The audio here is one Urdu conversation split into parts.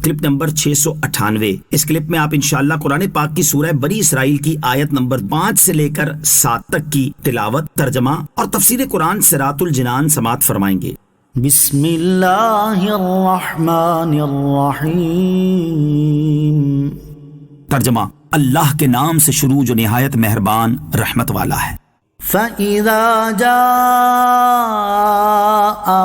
Clip number 698۔ اس کلپ میں آپ انشاءاللہ قرآن پاک کی سورہ بنی اسرائیل کی آیت نمبر 5 سے لے کر 7 تک کی تلاوت، ترجمہ اور تفسیر قرآن صراط الجنان سماعت فرمائیں گے۔ بسم اللہ الرحمن الرحیم۔ ترجمہ، اللہ کے نام سے شروع جو نہایت مہربان رحمت والا ہے۔ فَإِذَا جَاءَ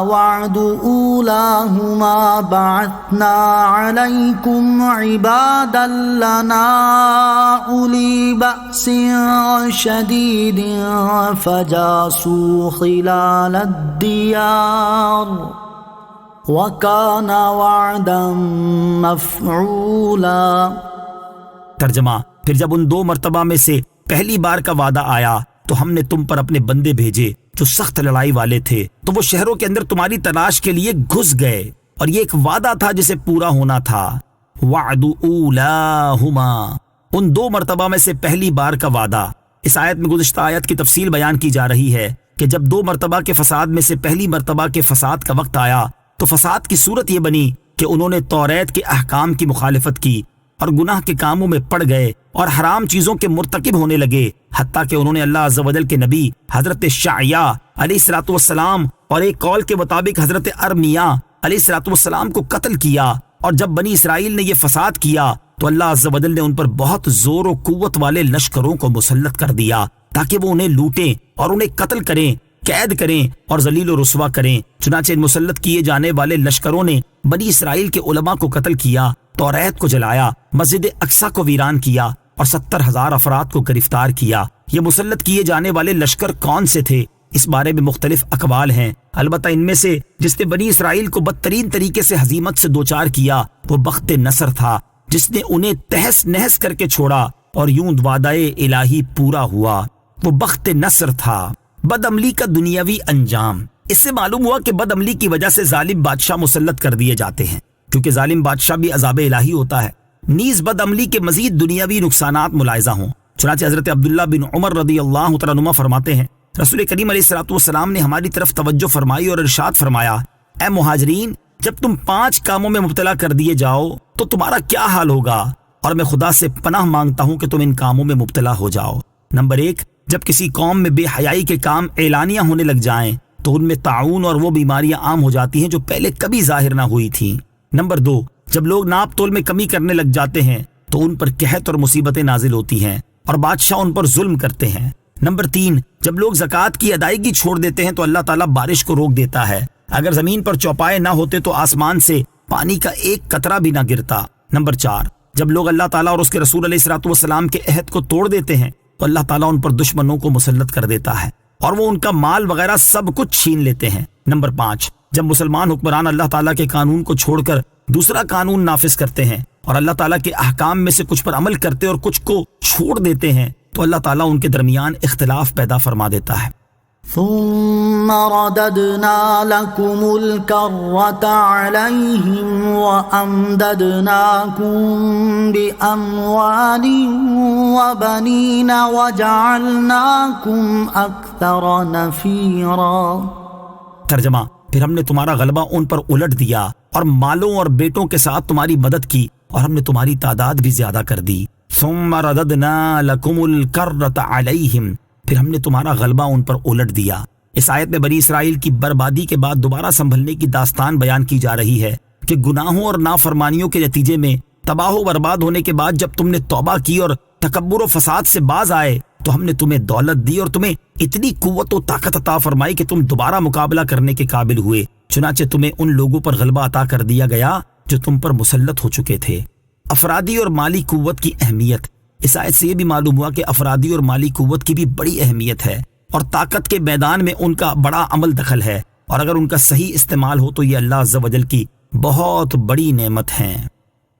وَعْدُ أُولَاهُمَا بَعَثْنَا عَلَيْكُمْ عِبَادًا لَنَا أُولِي بَأْسٍ شَدِيدٍ فَجَاسُوا خِلَالَ الدِّيَارِ وَكَانَ وَعْدًا مَفْعُولًا۔ ترجمہ، پھر جب ان 2 مرتبہ میں سے پہلی بار کا وعدہ آیا تو ہم نے تم پر اپنے بندے بھیجے جو سخت لڑائی والے تھے، تو وہ شہروں کے اندر تمہاری تلاش کے لیے گھس گئے، اور یہ ایک وعدہ تھا جسے پورا ہونا تھا۔ وعد اولاہما، ان 2 مرتبہ میں سے پہلی بار کا وعدہ۔ اس آیت میں گزشتہ آیت کی تفصیل بیان کی جا رہی ہے کہ جب 2 مرتبہ کے فساد میں سے پہلی مرتبہ کے فساد کا وقت آیا تو فساد کی صورت یہ بنی کہ انہوں نے توریت کے احکام کی مخالفت کی اور گناہ کے کاموں میں پڑ گئے اور حرام چیزوں کے مرتکب ہونے لگے، حتیٰ کہ انہوں نے اللہ عز و جل کے نبی حضرت شعیہ علیہ الصلوۃ والسلام اور ایک قول کے مطابق حضرت ارمیہ علیہ الصلوۃ والسلام کو قتل کیا۔ اور جب بنی اسرائیل نے یہ فساد کیا تو اللہ عز و جل نے ان پر بہت زور و قوت والے لشکروں کو مسلط کر دیا تاکہ وہ انہیں لوٹیں اور انہیں قتل کریں، قید کریں اور ذلیل و رسوا کریں۔ چنانچہ ان مسلط کیے جانے والے لشکروں نے بنی اسرائیل کے علماء کو قتل کیا، توریت کو جلایا، مسجد اقصی کو ویران کیا اور 70,000 افراد کو گرفتار کیا۔ یہ مسلط کیے جانے والے لشکر کون سے تھے؟ اس بارے میں مختلف اقوال ہیں، البتہ ان میں سے جس نے بنی اسرائیل کو بدترین طریقے سے ہزیمت سے دوچار کیا وہ بخت نصر تھا، جس نے انہیں تہس نہس کر کے چھوڑا اور یوں وعدہ الہی پورا ہوا۔ وہ بخت نصر تھا۔ بد عملی کا دنیاوی انجام۔ اس سے معلوم ہوا کہ بد عملی کی وجہ سے ظالم بادشاہ مسلط کر دیے جاتے ہیں، کیونکہ ظالم بادشاہ بھی عذاب الہی ہوتا ہے، نیز بد عملی کے مزید دنیاوی نقصانات ملاحظہ ہوں۔ چنانچہ حضرت عبداللہ بن عمر رضی اللہ تعالیٰ عنہما فرماتے ہیں، رسول کریم علیہ الصلوۃ والسلام نے ہماری طرف توجہ فرمائی اور ارشاد فرمایا، اے مہاجرین، جب تم 5 کاموں میں مبتلا کر دیے جاؤ تو تمہارا کیا حال ہوگا، اور میں خدا سے پناہ مانگتا ہوں کہ تم ان کاموں میں مبتلا ہو جاؤ۔ نمبر 1، جب کسی قوم میں بے حیائی کے کام اعلانیہ ہونے لگ جائیں تو ان میں طاعون اور وہ بیماریاں عام ہو جاتی ہیں جو پہلے کبھی ظاہر نہ ہوئی تھیں۔ نمبر 2، جب لوگ ناپ تول میں کمی کرنے لگ جاتے ہیں تو ان پر قحط اور مصیبتیں نازل ہوتی ہیں اور بادشاہ ان پر ظلم کرتے ہیں۔ نمبر 3، جب لوگ زکوٰۃ کی ادائیگی چھوڑ دیتے ہیں تو اللہ تعالیٰ بارش کو روک دیتا ہے، اگر زمین پر چوپائے نہ ہوتے تو آسمان سے پانی کا ایک قطرہ بھی نہ گرتا۔ نمبر 4، جب لوگ اللہ تعالیٰ اور اس کے رسول علیہ الصلوۃ والسلام کے عہد کو توڑ دیتے ہیں تو اللہ تعالیٰ ان پر دشمنوں کو مسلط کر دیتا ہے اور وہ ان کا مال وغیرہ سب کچھ چھین لیتے ہیں۔ نمبر 5، جب مسلمان حکمران اللہ تعالیٰ کے قانون کو چھوڑ کر دوسرا قانون نافذ کرتے ہیں اور اللہ تعالیٰ کے احکام میں سے کچھ پر عمل کرتے اور کچھ کو چھوڑ دیتے ہیں تو اللہ تعالیٰ ان کے درمیان اختلاف پیدا فرما دیتا ہے۔ ثم رددنا لكم الكرة عليهم وأمددناكم بأموال وبنين وجعلناكم أكثر نفيرا۔ ترجمہ، پھر ہم نے تمہارا غلبہ ان پر الٹ دیا اور مالوں اور بیٹوں کے ساتھ تمہاری مدد کی اور ہم نے تمہاری تعداد بھی زیادہ کر دی۔ ثم رددنا لكم الكرة عليهم، پھر ہم نے تمہارا غلبہ ان پر الٹ دیا۔ اس آیت میں بنی اسرائیل کی بربادی کے بعد دوبارہ سنبھلنے کی داستان بیان کی جا رہی ہے کہ گناہوں اور نافرمانیوں کے نتیجے میں تباہ و برباد ہونے کے بعد جب تم نے توبہ کی اور تکبر و فساد سے باز آئے تو ہم نے تمہیں دولت دی اور تمہیں اتنی قوت و طاقت عطا فرمائی کہ تم دوبارہ مقابلہ کرنے کے قابل ہوئے، چنانچہ تمہیں ان لوگوں پر غلبہ عطا کر دیا گیا جو تم پر مسلط ہو چکے تھے۔ افرادی اور مالی قوت کی اہمیت۔ اس آیت سے یہ بھی معلوم ہوا کہ افرادی اور مالی قوت کی بھی بڑی اہمیت ہے اور طاقت کے میدان میں ان کا بڑا عمل دخل ہے، اور اگر ان کا صحیح استعمال ہو تو یہ اللہ عز و جل کی بہت بڑی نعمت ہے۔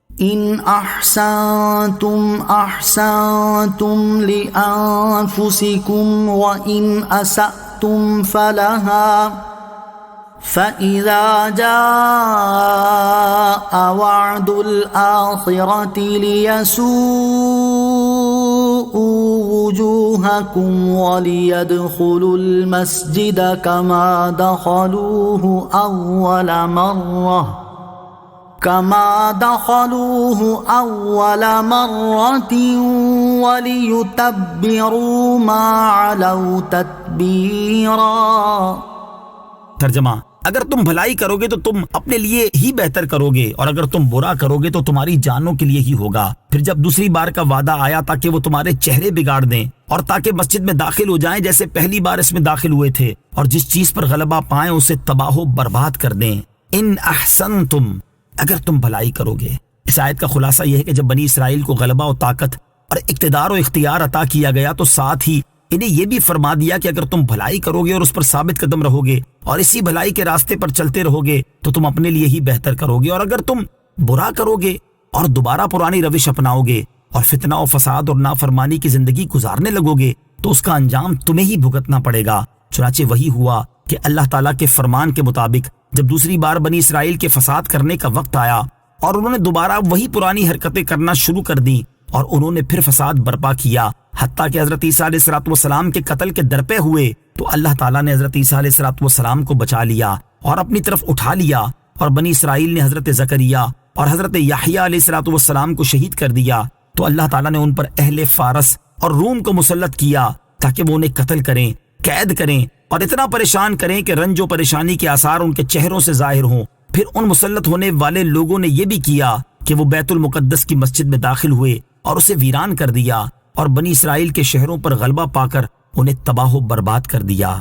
ان احسنتم احسنتم لانفسکم وان اسأتم فلها فَإِذَا جَاءَ وَعْدُ الْآخِرَةِ لِيَسُوءُوا وُجُوهَكُمْ وَلِيَدْخُلُوا الْمَسْجِدَ كَمَا دَخَلُوهُ أَوَّلَ مَرَّةٍ كما دخلوه أول مرة وليتبروا ما علوا تتبيرا۔ ترجمہ: اگر تم بھلائی کرو گے تو تم اپنے لیے ہی بہتر کرو گے، اور اگر تم برا کرو گے تو تمہاری جانوں کے لیے ہی ہوگا۔ پھر جب دوسری بار کا وعدہ آیا تاکہ وہ تمہارے چہرے بگاڑ دیں اور تاکہ مسجد میں داخل ہو جائیں جیسے پہلی بار اس میں داخل ہوئے تھے، اور جس چیز پر غلبہ پائیں اسے تباہ و برباد کر دیں۔ ان احسنتم، اگر تم بھلائی کرو گے۔ اس آیت کا خلاصہ یہ ہے کہ جب بنی اسرائیل کو غلبہ و طاقت اور اقتدار و اختیار عطا کیا گیا تو ساتھ ہی انہیں یہ بھی فرما دیا کہ اگر تم بھلائی کرو گے اور اس پر ثابت قدم رہو گے اور اسی بھلائی کے راستے پر چلتے رہو گے تو تم اپنے لیے ہی بہتر کرو گے، اور اگر تم برا کرو گے اور دوبارہ پرانی روش اپناؤ گے اور فتنہ و فساد اور نافرمانی کی زندگی گزارنے لگو گے تو اس کا انجام تمہیں ہی بھگتنا پڑے گا۔ چنانچہ وہی ہوا کہ اللہ تعالیٰ کے فرمان کے مطابق جب دوسری بار بنی اسرائیل کے فساد کرنے کا وقت آیا اور انہوں نے دوبارہ وہی پرانی حرکتیں کرنا شروع کر دیں اور انہوں نے پھر فساد برپا کیا، حتیٰ کہ حضرت عیسیٰ علیہ السلام کے قتل کے درپے ہوئے، تو اللہ تعالیٰ نے حضرت عیسیٰ علیہ السلام کو بچا لیا اور اپنی طرف اٹھا لیا، اور بنی اسرائیل نے حضرت زکریا اور حضرت یحییٰ علیہ السلام کو شہید کر دیا، تو اللہ تعالیٰ نے ان پر اہل فارس اور روم کو مسلط کیا تاکہ وہ انہیں قتل کریں، قید کریں اور اتنا پریشان کریں کہ رنج و پریشانی کے آثار ان کے چہروں سے ظاہر ہوں۔ پھر ان مسلط ہونے والے لوگوں نے یہ بھی کیا کہ وہ بیت المقدس کی مسجد میں داخل ہوئے اور اسے ویران کر دیا، اور بنی اسرائیل کے شہروں پر غلبہ پا کر انہیں تباہ و برباد کر دیا۔